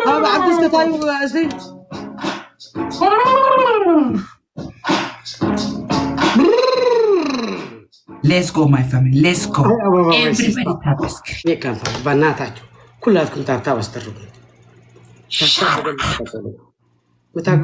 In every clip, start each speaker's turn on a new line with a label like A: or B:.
A: Abba Abdi's كتايب أصلي.
B: Let's go, my family. Let's go. Everybody tap the screen.
A: ये काम था बनाता जो كلها كنت تعرف تسترق.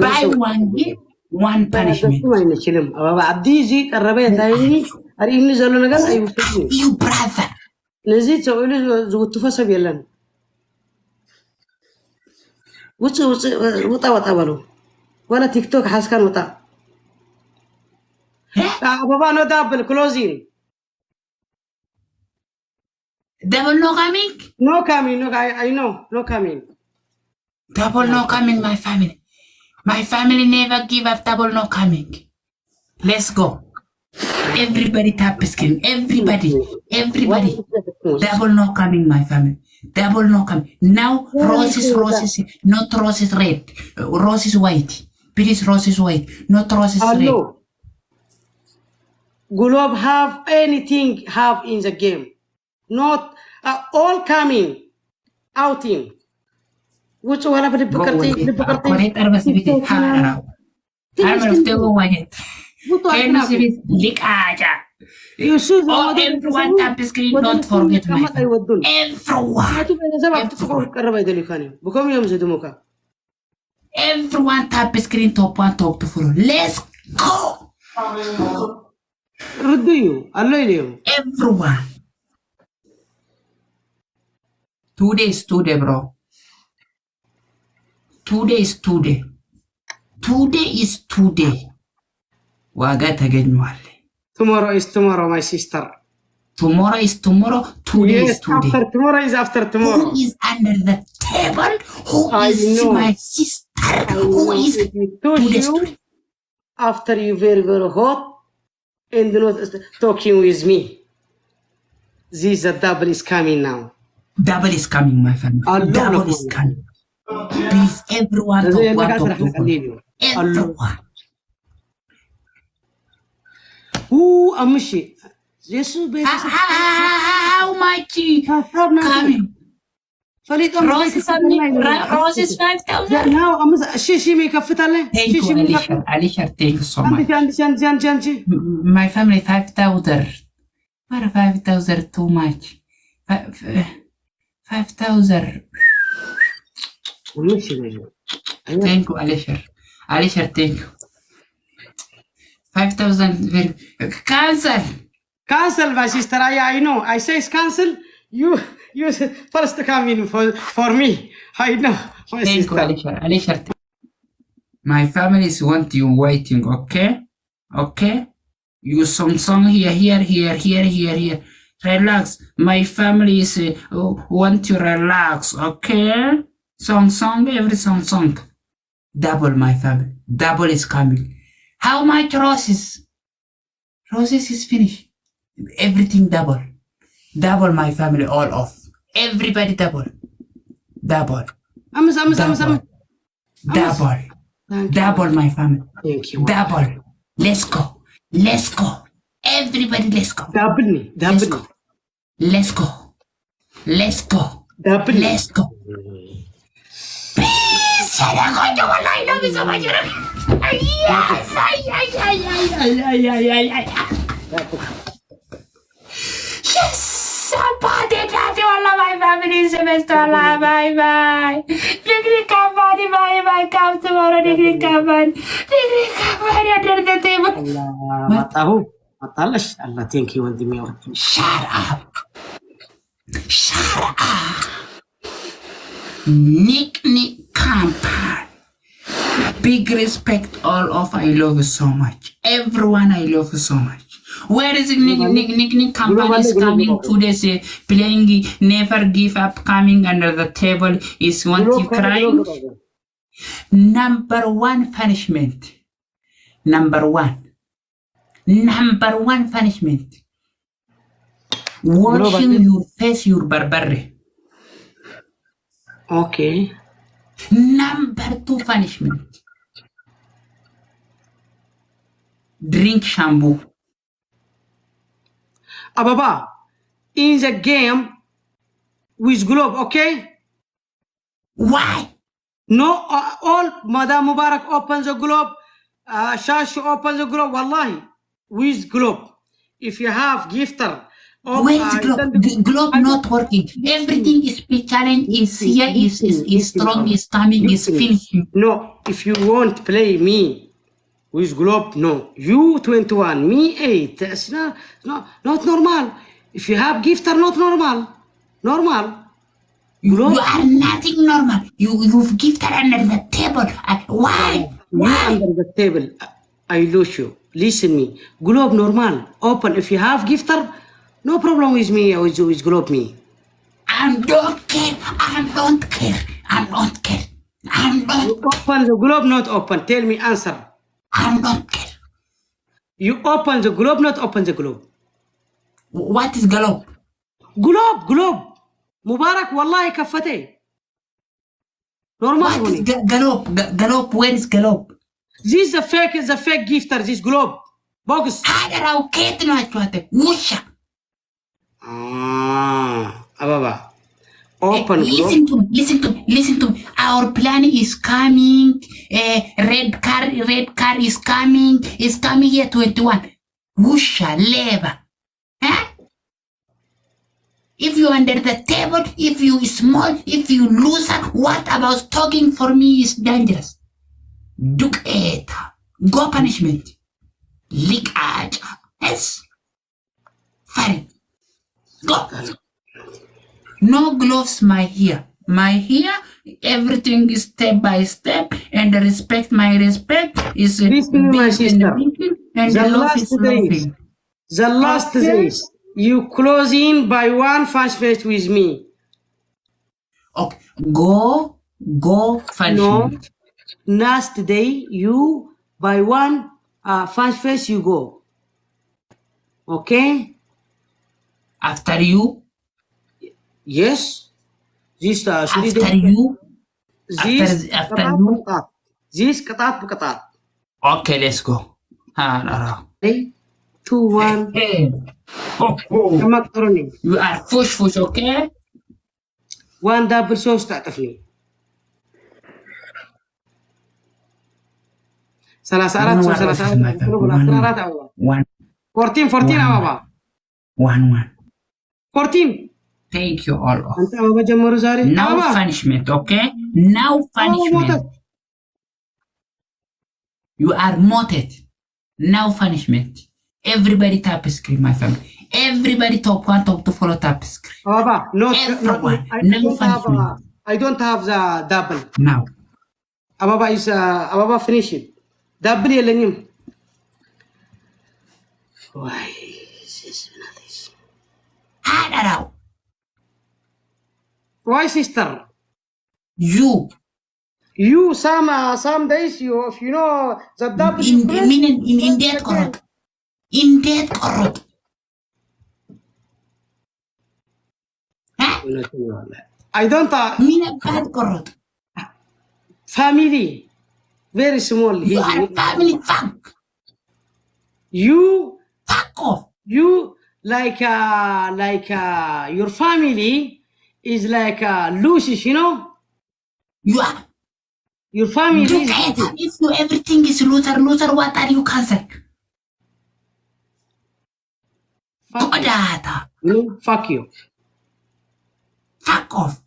B: Buy one get one punishment.
A: ما ينشلم. أبا عبدي زي قربي ثاني. أري إني زلنا نقول أيوة.
B: You brother.
A: نزيد سويله زود تفاصيل بيلن. وطا بلو. ولا تيك توك حاس كان وطا. بابا no double closing.
B: Double no coming?
A: No coming, no, I know, no coming.
B: Double no coming, my family. My family never give up double no coming. Let's go. Everybody tap the screen. Everybody. Double no coming, my family. Double no coming. Now, roses, not roses red. Roses white. Please, roses white. Not roses red.
A: Globe have anything have in the game. Not all coming outing. Which one of the Bukarti?
B: Correct, I was with it. I was still white.
A: You should
B: everyone tap the screen. Don't forget my everyone tap the screen. Top 1, top 2 follow. Let's go. Everyone. Today, bro. Today is today. Waga taganyuale.
A: Tomorrow is tomorrow, my sister.
B: Tomorrow is tomorrow. Today is today.
A: After tomorrow is after tomorrow.
B: Who is under the table? Who is my sister? Who is today?
A: After you very hot and not talking with me. This double is coming now.
B: Double is coming, my friend. Double is coming. Please, everyone talk one. Everyone.
A: Ooh, Amishi.
B: How much coming? Roses 5,000.
A: Now, she make a fit.
B: Thank you, Alicia. Thank you so much. My family 5,000. What 5,000 too much? 5,000. Thank you, Alicia. Thank you. 5,000.
A: Cancel, my sister. I know. I say cancel. You first come in for me. I know. My
B: Thank
A: sister.
B: you, Alicia. My family is want you waiting, okay? You song here. Relax. My family is want to relax, okay? Song, every song. Double, my family. Double is coming. How much roses? Roses is finished. Everything double. Double, my family, all off. Everybody double. Double, my family.
A: Thank you.
B: Double. Let's go. Everybody, let's go.
A: Double.
B: Let's go.
A: Double.
B: Let's go. Peace. I love you so much. Yes. Somebody that you all my family semester. Bye. Degree company. Bye. Come tomorrow. Degree company under the table.
A: Matalas. Allah, thank you.
B: Shut up. Nick company. Big respect all of I love you so much. Everyone I love you so much. Where is Nick company is coming today say playing never give up coming under the table is want you crying. Number one punishment. Number one punishment. Washing your face, your barbare.
A: Okay.
B: Number 2 punishment. Drink shampoo.
A: Ababa, in the game, with globe, okay?
B: Why?
A: No, all Madam Mubarak opens the globe, Shashi opens the globe, wallahi, with globe. If you have gifter,
B: Where's globe? Globe not working. Everything is challenge is here, is strong, is coming, is finishing.
A: No, if you won't play me with globe, no. You 21, me 8. That's not normal. If you have gifter, not normal. Normal.
B: You are nothing normal. You've gifted under the table. Why?
A: Why? Under the table. I lose you. Listen me. Globe normal. Open. If you have gifter, no problem with me. With globe me.
B: I don't care. I don't care. I don't care. I don't.
A: You open the globe, not open. Tell me answer.
B: I don't care.
A: You open the globe, not open the globe.
B: What is globe?
A: Globe. Mubarak, wallahi kafate. Normal.
B: What is globe? Where is globe?
A: This is a fake gifter. This globe. Bogus.
B: Hada okay no achwate. Musha.
A: Ababa. Open
B: listen to me. Our plan is coming. Red car is coming. It's coming here 21. Musha leva. Huh? If you under the table, if you small, if you loser, what about talking for me is dangerous. Duk eta. Go punishment. Lick aja. Yes. Fine. Go. No gloves, my here. My here, everything is step by step, and the respect, my respect is
A: listen, my sister.
B: And the love is loving.
A: The last days, you close in by one fast face with me.
B: Okay, go punishment.
A: No, last day, you by one fast face you go. Okay?
B: After you?
A: Yes. This
B: after you?
A: This
B: after you?
A: This katat bukatat.
B: Okay, let's go.
A: 3, 2, 1.
B: Hey. You are push, okay?
A: One double sauce تعرفني. ثلاثات 14 أبابا.
B: 1.
A: 14.
B: Thank you all.
A: أنت أبابا جمهور زاري.
B: Now punishment, okay? Now punishment. You are moted. Now punishment. Everybody tap screen, my family. Everybody top 1, top 2, follow tap screen.
A: Ababa,
B: Everyone.
A: I don't have the double.
B: Now.
A: Ababa is Ababa finish it. Double yelling. Why is this this?
B: How?
A: Why, sister?
B: You
A: some days you if you know the double
B: in that correct. In that correct. Huh?
A: I don't
B: mean bad correct.
A: Family very small.
B: You are family fuck.
A: You
B: fuck off.
A: You like your family is like Lucius, you know?
B: You are
A: your family
B: look
A: is
B: at them. If you everything is loser, what are you cancer?
A: Fuck you.
B: Fuck off.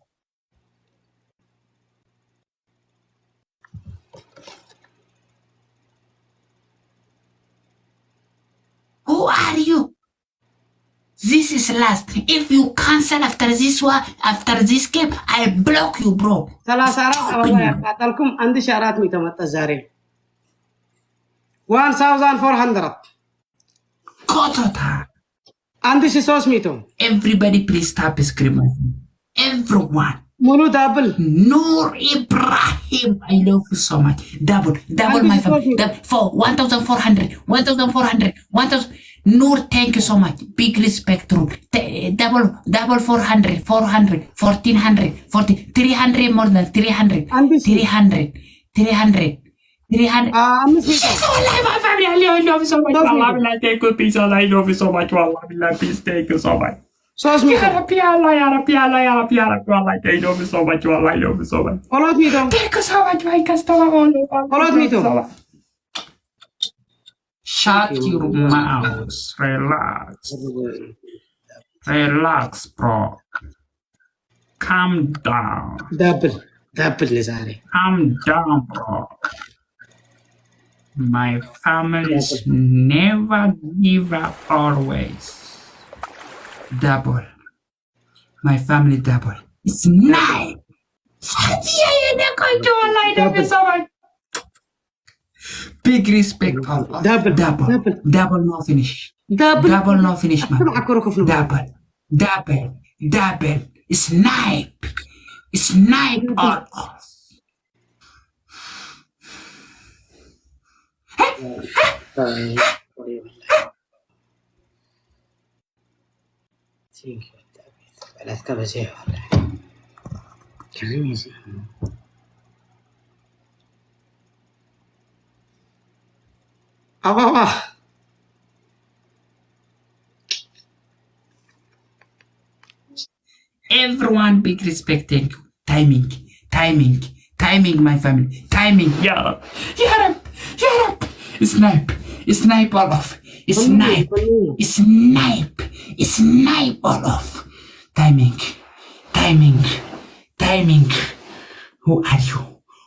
B: Who are you? This is last. If you cancel after this one, after this game, I block you, bro.
A: 1400.
B: Kotota.
A: Everybody
B: please stop screaming. Everyone.
A: Mulu double.
B: Noor Ibrahim, I love you so much. Double my family. For 1,400. 1,000. Noor, thank you so much. Big respect, Noor. Double 400. 1,400. 300 more than 300. 300. Yes, my family. I love you so much. Thank you so much. Please, thank you so much.
A: ሶስት ሚቶ
B: يا ربي الله يا ربي الله يا ربي يا ربي والله I love you so much والله I love you so much.
A: ሁለት ሚቶ
B: Thank you so much my customer.
A: ሁለት ሚቶ
B: Shut your mouth. Relax. Relax, bro. Calm down.
A: ዳብል ለዛሬ
B: Calm down, bro. My family's never give up always. Double. My family double. It's nine. Big respect, Papa. Double no finish. Double no finish, man. Double. Snipe. Snipe all off.
A: بلد كبسيه والله كم يزي أبا
B: Everyone big respect, thank you. Timing, my family. Timing, ya Rab. Snipe all off. Snipe all off. Timing.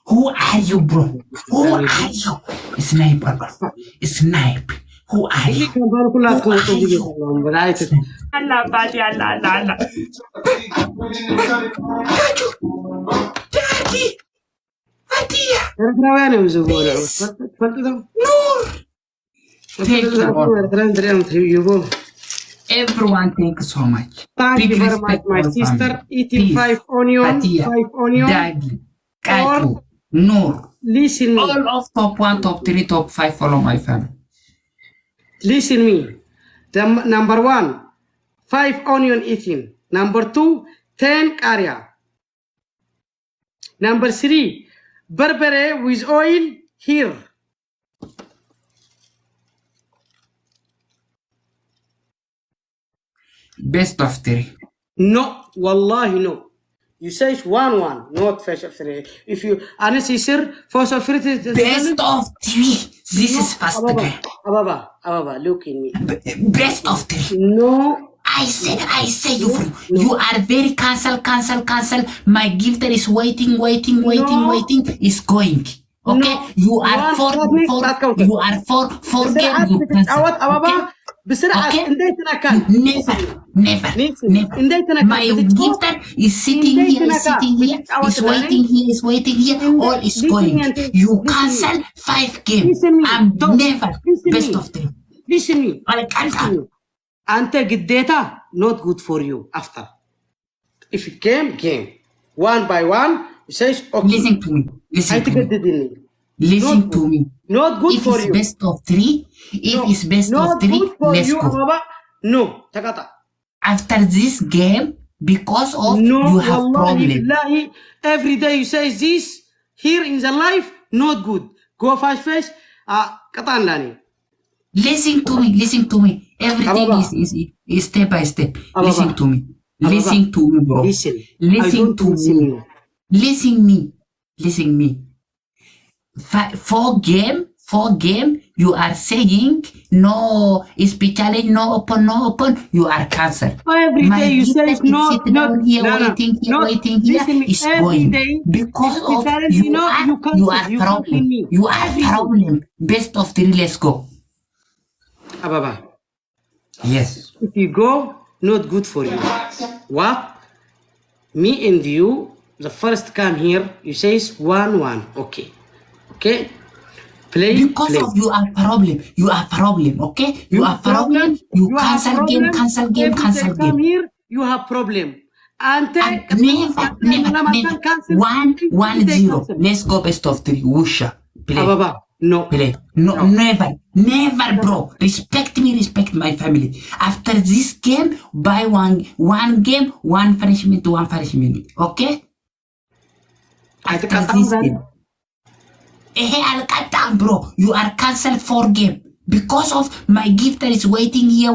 B: Who are you, bro? Who are you? Snipe all off. Snipe. Who are you? Allah. Daddy. Fatia. Noor. Everyone, thank you so much.
A: Thank you very much, my sister. Eating
B: Peace.
A: 5 onion,
B: Fatia.
A: 5 onion.
B: Daddy. Katu. Noor.
A: Listen me.
B: All of top 1, top 3, top 5 follow my family.
A: Listen me. The number 1, 5 onion eating. Number 2, 10 area. Number 3, berbere with oil here.
B: Best of 3.
A: No, wallahi no. You say it's 1-1, not first of 3. If you honestly sir, first of 3.
B: Best of 3. This is fast game.
A: Ababa, look in me.
B: Best of 3.
A: No.
B: I say you are very cancel. My gifter is waiting. Is going. Okay,
A: No.
B: you are four game. You cancel. Okay?
A: بسرعة
B: Okay?
A: انديتنا كان
B: Never.
A: انديتنا
B: My gifter is sitting here, is waiting here, all is going. You cancel 5 games. I'm never best of 3.
A: Listen me.
B: I can't.
A: أنت قديتها not good for you after. If it came, one by one, you say okay.
B: Listen to me. Listen to me.
A: Not good
B: if
A: for
B: it's
A: you.
B: Best of 3, it's best of 3, let's go.
A: Ababa. No, takata.
B: After this game, because of
A: No,
B: you have
A: wallahi,
B: problem.
A: billahi, every day you say this here in the life, not good. Go fast. Katan lani.
B: Listen to me. Everything
A: Ababa.
B: is step by step.
A: Ababa.
B: Listen to me.
A: Ababa.
B: Listen to me, bro.
A: Listen.
B: Listen
A: I don't
B: to
A: listen
B: me.
A: you.
B: Listen me. 4 game, you are saying no, especially no open, you are cancelled.
A: Every
B: My
A: day you say
B: gifter
A: it's
B: is
A: not,
B: sitting down here, waiting here,
A: listen me,
B: is
A: every
B: going.
A: day,
B: Because
A: you
B: of
A: tell me,
B: you
A: no,
B: are
A: you cancel, you
B: problem.
A: cancel me.
B: You are
A: Every day.
B: problem. Best of 3, let's go.
A: Ababa,
B: Yes.
A: if you go, not good for you. What? Me and you, the first come here, you say it's 1-1. Okay. Play.
B: Because of you are problem, okay? You are problem. You cancel game.
A: Every day come here, you have problem.
B: Never. 1-0. Let's go best of 3. Wusha. Play.
A: Ababa, no.
B: Play. No, never, bro. Respect me, respect my family. After this game, buy one game, one punishment. Okay? After this game. Bro, you are cancelled 4 game because of my gifter is waiting here.